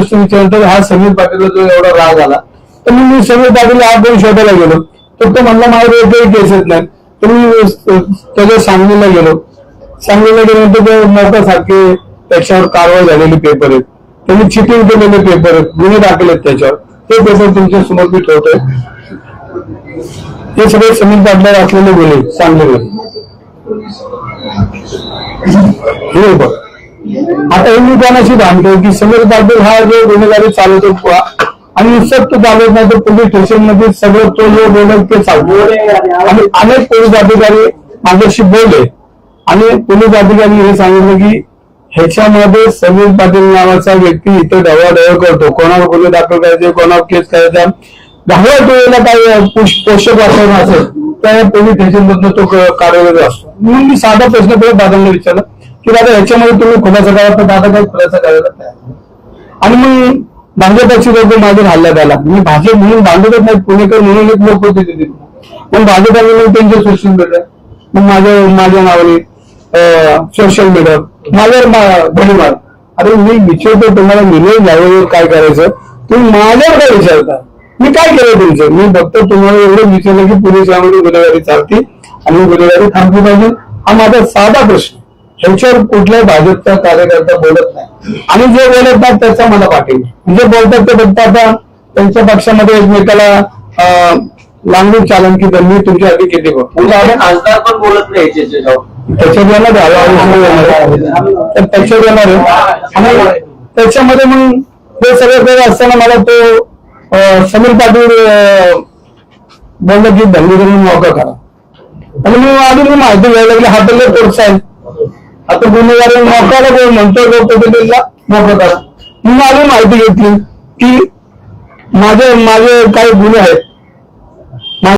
विचारल्यानंतर हा समीर पाटीलला जो एवढा राग आला तर मी समीर पाटील हा पण शोधायला गेलो, तर तो म्हणला माझ्याकडे एकही केसेस नाही. तर मी त्याच्या सांगलीला गेलो. सांगलीला गेल्यानंतर ते मोठ्यासारखे त्याच्यावर कारवाई झालेली पेपर आहेत, त्यांनी चिटिंग केलेले पेपर आहेत, गुन्हे दाखल आहेत त्याच्यावर. ते पेपर तुमच्या समोर मी ठेवतोय. हे सगळे समीर पाटलावर असलेले गुन्हे सांगलीमध्ये. हे बघ, आता हे मी कोणाशी भांडतोय की समीर पाटील हा जो गुन्हेगारी चालवतो आणि नुसतं तो चालवत नाही तर पोलीस स्टेशन मध्ये सगळं तो जो बोलत ते चालतो. आणि अनेक पोलीस अधिकारी माझ्याशी बोलले आणि पोलीस अधिकारी हे सांगितलं की ह्याच्यामध्ये समीर पाटील नावाचा व्यक्ती इथे ढवळाढवळ करतो, कोणावर गुन्हे दाखल करायचे, कोणावर केस करायचा, 10व्या टोळीला काही पोषक वातावरण असेल त्या पोलीस स्टेशन मधून तो कार्यरत असतो. म्हणून मी साधा प्रश्न परत दादांना विचारला की दादा ह्याच्यामध्ये तुम्ही खुलासा करा, तर दादा काही खुलासा करायला तयार. आणि मग भाजपची लोक माझ्या हल्ल्यात आला. मी भाजप म्हणून भांडतच नाही, पुणेकर म्हणून एक लोक होते तिथे. मग भाजपाने मग त्यांचे सोशल मीडिया, मग माझ्या नावाने सोशल मीडिया माझ्यावर गोळीबार. अरे मी विचारतो तुम्हाला मिलियन जागेवर काय करायचं, तुम्ही माझ्यावर काय विचारता? मी काय केलं तुमचं? मी फक्त तुम्हाला एवढं विचारलं की पोलीस यामध्ये गुन्हेगारी चालते आणि गुन्हेगारी थांबली पाहिजे. हा माझा साधा प्रश्न. ह्याच्यावर कुठल्याही भाजपचा कार्यकर्ता बोलत नाही आणि जे बोलत नाही त्याचा मला पाठिंबा. जे बोलतात ते फक्त आता त्यांच्या पक्षामध्ये एकमेकाला लांबून चालन की मी तुमच्या आधी किती खासदार पण बोलत नाही त्याच्यात येणार तर त्याच्यात येणार आहे. आणि त्याच्यामध्ये मग हे सगळं करत असताना मला तो समीर पाटील बोलला की दंगली करून मौका करा. आणि मी अजून माहिती घ्यायला लागली. हा तर कोर्स आहे, आता गुन्हेगारी मोकाला कोण म्हणतो पटेलला मोकळं करा. मी अजून माहिती घेतली की माझे काही गुन्हे आहेत